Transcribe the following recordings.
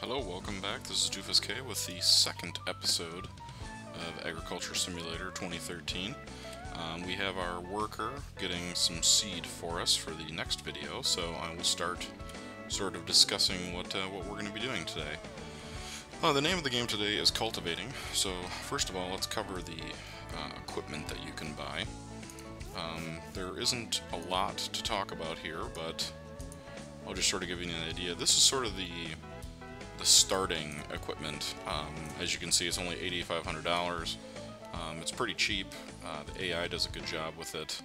Hello, welcome back. This is Doofus K with the second episode of Agriculture Simulator 2013. We have our worker getting some seed for us for the next video, so I will start sort of discussing what we're going to be doing today. The name of the game today is Cultivating, so first of all let's cover the equipment that you can buy. There isn't a lot to talk about here, but I'll just sort of give you an idea. This is sort of the starting equipment. As you can see, it's only $8,500. It's pretty cheap. The AI does a good job with it.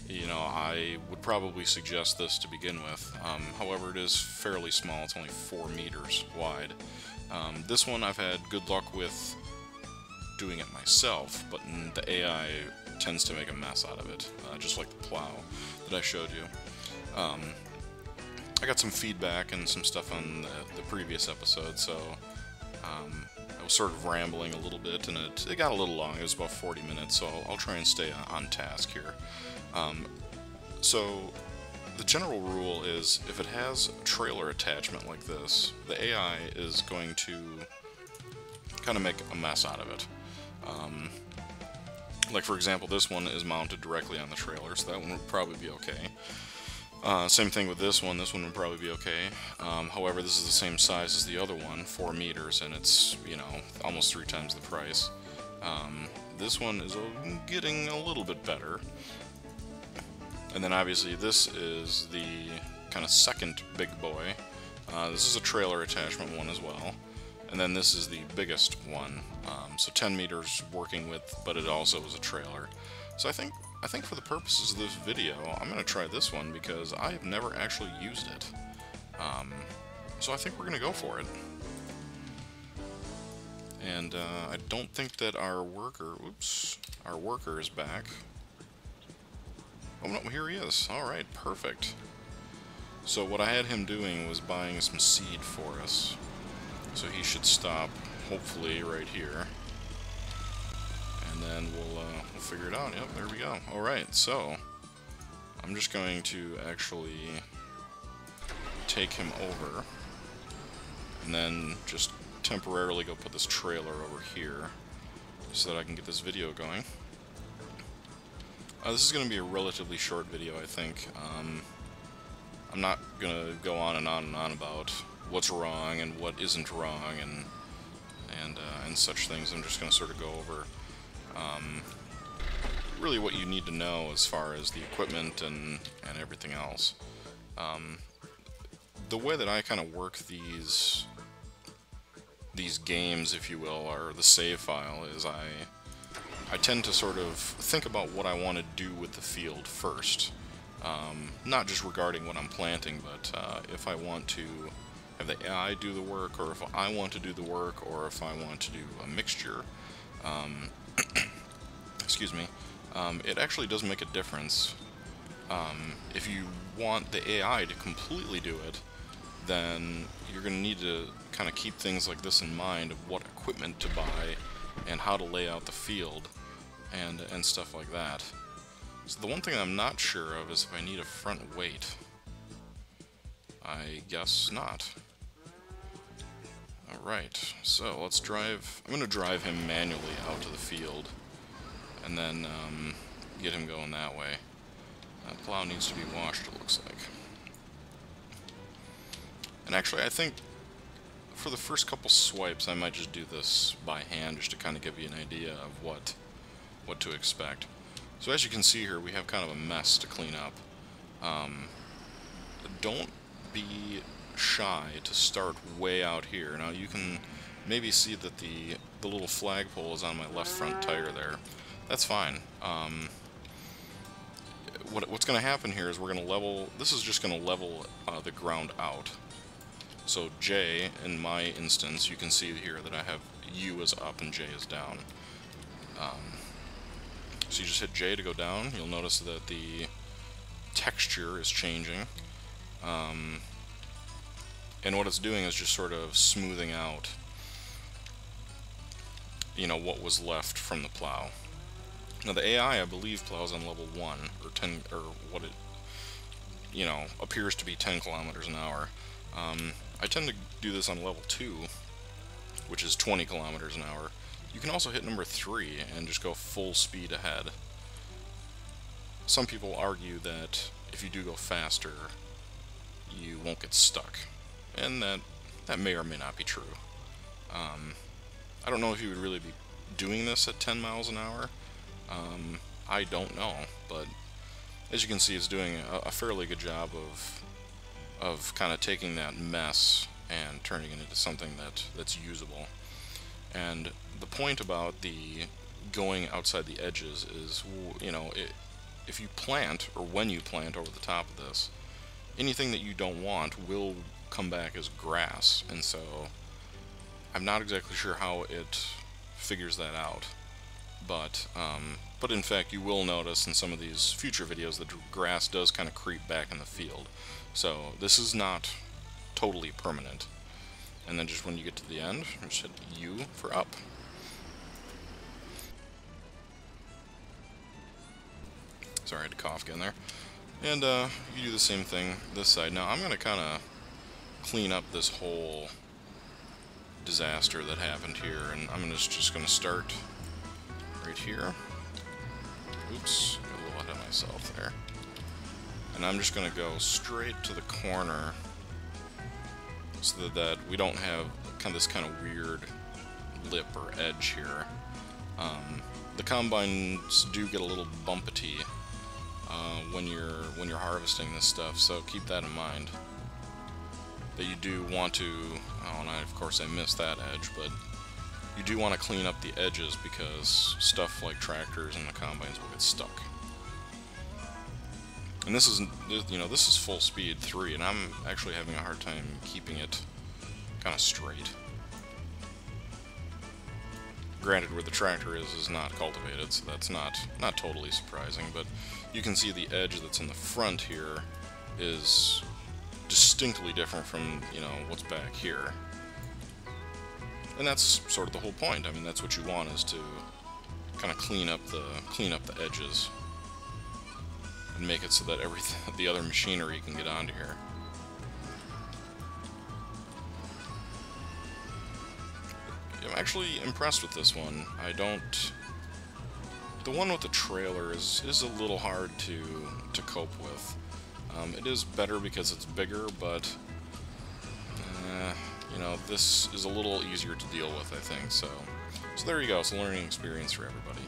You know, I would probably suggest this to begin with. However, it is fairly small. It's only 4 meters wide. This one I've had good luck with doing it myself, but the AI tends to make a mess out of it, just like the plow that I showed you. I got some feedback and some stuff on the previous episode, so I was sort of rambling a little bit, and it got a little long. It was about 40 minutes, so I'll try and stay on task here. So the general rule is if it has a trailer attachment like this, the AI is going to kind of make a mess out of it. Like for example, this one is mounted directly on the trailer, so that one would probably be okay. Same thing with this one would probably be okay. However, this is the same size as the other one, 4 meters, and it's, you know, almost 3 times the price. This one is getting a little bit better. And then obviously this is the kind of second big boy. This is a trailer attachment one as well. And then this is the biggest one. So 10 meters working with, but it also is a trailer. So I think for the purposes of this video, I'm going to try this one because I have never actually used it. So I think we're going to go for it. And I don't think that our worker is back. Oh no, here he is. Alright, perfect. So what I had him doing was buying some seed for us. So he should stop, hopefully, right here. And then we'll figure it out. Yep, there we go. Alright, so I'm just going to actually take him over and then just temporarily go put this trailer over here so that I can get this video going. This is going to be a relatively short video, I think. I'm not going to go on and on and on about what's wrong and what isn't wrong and such things. I'm just going to sort of go over really what you need to know as far as the equipment and everything else. The way that I kind of work these games, if you will, or the save file, is I tend to sort of think about what I want to do with the field first. Not just regarding what I'm planting, but if I want to have the AI do the work, or if I want to do the work, or if I want to do a mixture. Excuse me. It actually does make a difference. If you want the AI to completely do it, then you're going to need to kind of keep things like this in mind of what equipment to buy and how to lay out the field and stuff like that. So the one thing I'm not sure of is if I need a front weight. I guess not. Alright, so let's drive. I'm going to drive him manually out to the field and then get him going that way. That plow needs to be washed, it looks like. And actually, I think for the first couple swipes, I might just do this by hand just to kind of give you an idea of what to expect. So as you can see here, we have kind of a mess to clean up. Don't be shy to start way out here. Now you can maybe see that the little flagpole is on my left front tire there. That's fine. What's going to happen here is we're going to level. This is just going to level the ground out. So J, in my instance, you can see here that I have U is up and J is down. So you just hit J to go down. You'll notice that the texture is changing. And what it's doing is just sort of smoothing out, you know, what was left from the plow. Now the AI, I believe, plows on level 1, or 10, or what it, you know, appears to be 10 kilometers an hour. I tend to do this on level 2, which is 20 kilometers an hour. You can also hit number 3 and just go full speed ahead. Some people argue that if you do go faster, you won't get stuck, and that may or may not be true. I don't know if you would really be doing this at 10 miles an hour. I don't know, but as you can see, it's doing a fairly good job of kind of taking that mess and turning it into something that's usable. And the point about the going outside the edges is, you know, if you plant, or when you plant over the top of this, anything that you don't want will come back as grass, and so I'm not exactly sure how it figures that out, but in fact you will notice in some of these future videos that grass does kind of creep back in the field, so this is not totally permanent. And then just when you get to the end, just hit U for up. Sorry, I had to cough again there. And you do the same thing this side. Now I'm going to kind of clean up this whole disaster that happened here, and I'm just going to start right here. Oops, got a little ahead of myself there. And I'm just going to go straight to the corner so that we don't have this kind of weird lip or edge here. The combines do get a little bumpety when you're harvesting this stuff, so keep that in mind. That you do want to, oh, and of course I missed that edge, but you do want to clean up the edges because stuff like tractors and the combines will get stuck. And this is, you know, this is full speed 3, and I'm actually having a hard time keeping it kind of straight. Granted, where the tractor is not cultivated, so that's not totally surprising, but you can see the edge that's in the front here is distinctly different from, you know, what's back here. And that's sort of the whole point. I mean, that's what you want, is to kind of clean up the edges and make it so that everything, the other machinery can get onto here. I'm actually impressed with this one. The one with the trailer is a little hard to cope with. It is better because it's bigger, but you know, this is a little easier to deal with, I think. So there you go. It's a learning experience for everybody.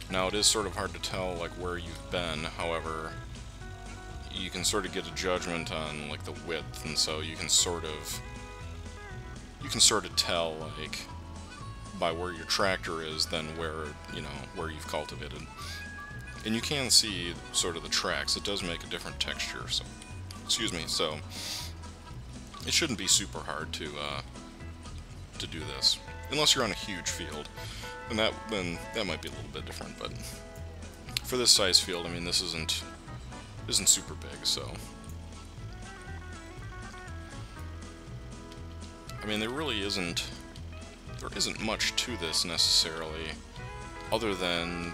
Now, it is sort of hard to tell like where you've been. However, you can sort of get a judgment on like the width, and so you can sort of tell like by where your tractor is than where, you know, where you've cultivated. And you can see sort of the tracks. It does make a different texture, so excuse me, so it shouldn't be super hard to do this, unless you're on a huge field, and then that might be a little bit different. But for this size field, I mean, this isn't super big, so I mean, there isn't much to this necessarily, other than,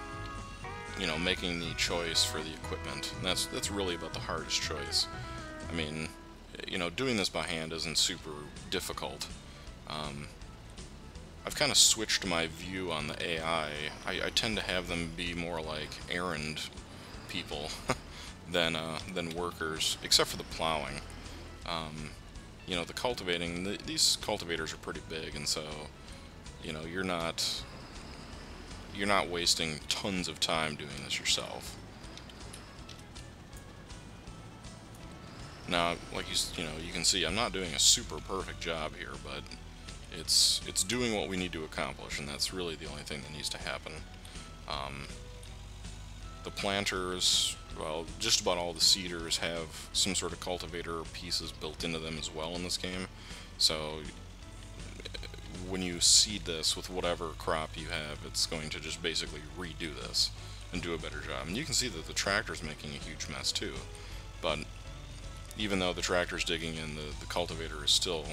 you know, making the choice for the equipment. And that's really about the hardest choice. I mean, you know, doing this by hand isn't super difficult. I've kind of switched my view on the AI. I tend to have them be more like errand people than workers, except for the plowing. You know, the cultivating, these cultivators are pretty big, and so, you know, you're not wasting tons of time doing this yourself. Now, like you know, you can see I'm not doing a super perfect job here, but it's doing what we need to accomplish, and that's really the only thing that needs to happen. The planters, well, just about all the seeders have some sort of cultivator pieces built into them as well in this game, so when you seed this with whatever crop you have, it's going to just basically redo this and do a better job. And you can see that the tractor's making a huge mess too, but even though the tractor's digging in, the cultivator is still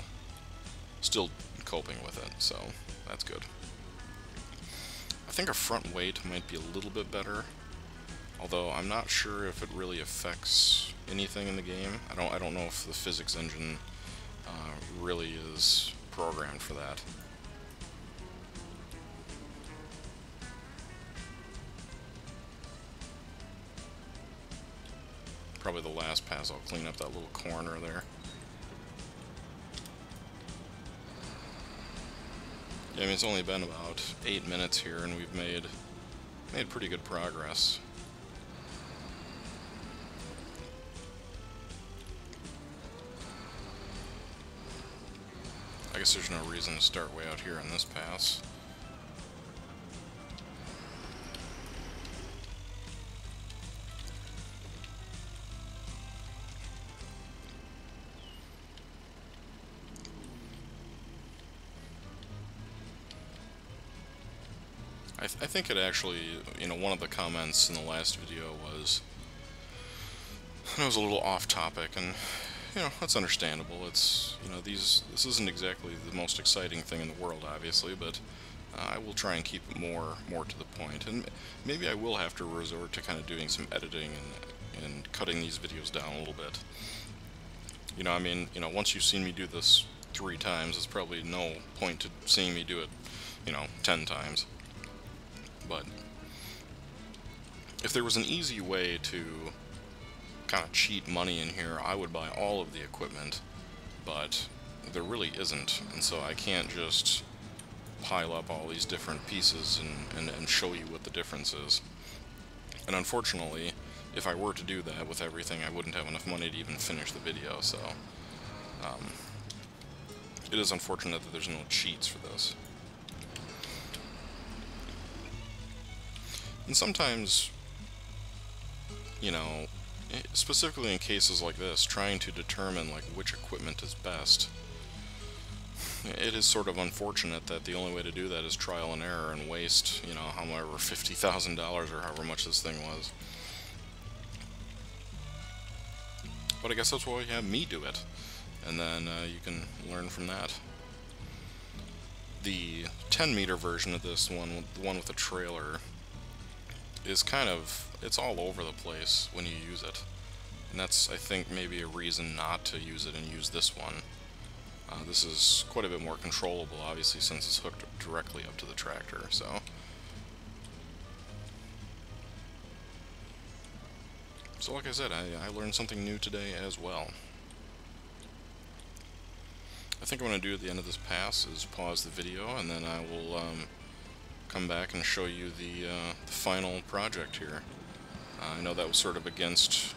coping with it, so that's good. I think a front weight might be a little bit better. Although I'm not sure if it really affects anything in the game. I don't know if the physics engine really is programmed for that. Probably the last pass I'll clean up that little corner there. Yeah, I mean, it's only been about 8 minutes here, and we've made pretty good progress. I guess there's no reason to start way out here on this pass. I think it actually, you know, one of the comments in the last video was, it was a little off topic, and, you know, that's understandable. It's, you know, this isn't exactly the most exciting thing in the world, obviously, but I will try and keep it more to the point, and maybe I will have to resort to kind of doing some editing and cutting these videos down a little bit. You know, I mean, you know, once you've seen me do this 3 times, there's probably no point to seeing me do it, you know, 10 times. But if there was an easy way to kind of cheat money in here, I would buy all of the equipment, but there really isn't, and so I can't just pile up all these different pieces and show you what the difference is. And unfortunately, if I were to do that with everything, I wouldn't have enough money to even finish the video, so it is unfortunate that there's no cheats for this. And sometimes, you know, specifically in cases like this, trying to determine like which equipment is best, it is sort of unfortunate that the only way to do that is trial and error and waste, you know, however $50,000 or however much this thing was. But I guess that's why you have me do it, and then you can learn from that. The 10-meter version of this one, the one with the trailer, is kind of, it's all over the place when you use it. And that's, I think, maybe a reason not to use it and use this one. This is quite a bit more controllable, obviously, since it's hooked directly up to the tractor, so. So like I said, I learned something new today as well. I think what I'm going to do at the end of this pass is pause the video, and then I will come back and show you the final project here. I know that was sort of against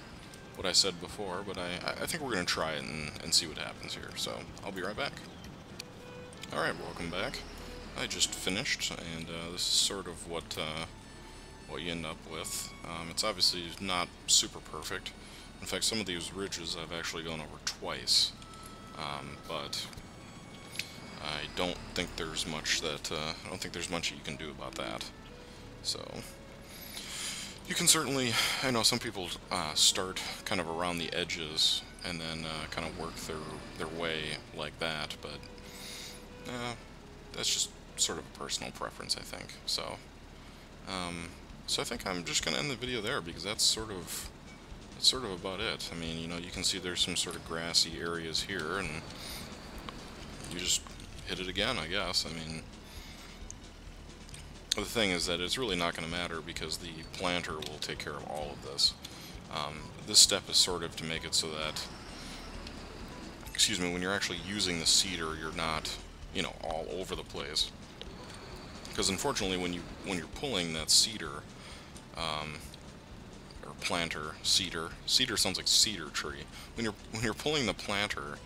what I said before, but I think we're going to try it and see what happens here, so I'll be right back. Alright, welcome back. I just finished, and this is sort of what you end up with. It's obviously not super perfect. In fact, some of these ridges I've actually gone over twice, but I don't think there's much that you can do about that. So you can certainly, I know some people start kind of around the edges and then kind of work their way like that, but that's just sort of a personal preference, I think. So so I think I'm just going to end the video there, because that's sort of about it. I mean, you know, you can see there's some sort of grassy areas here, and you just hit it again, I guess. I mean, the thing is that it's really not going to matter, because the planter will take care of all of this. This step is sort of to make it so that, excuse me, when you're actually using the seeder, you're not, you know, all over the place. Because unfortunately, when you're pulling that seeder, or planter, cedar sounds like cedar tree. When you're pulling the planter,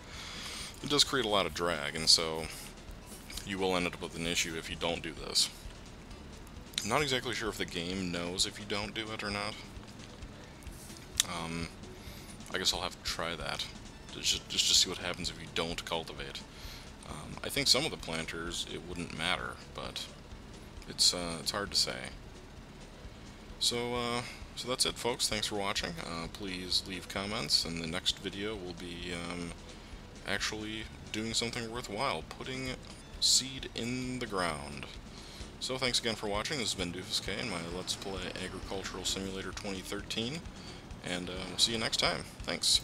it does create a lot of drag, and so you will end up with an issue if you don't do this. I'm not exactly sure if the game knows if you don't do it or not. I guess I'll have to try that, just to see what happens if you don't cultivate. I think some of the planters, it wouldn't matter, but it's hard to say. So that's it, folks. Thanks for watching. Please leave comments, and the next video will be actually doing something worthwhile, putting seed in the ground. So thanks again for watching. This has been Doofus K and my Let's Play Agricultural Simulator 2013, and we'll see you next time. Thanks.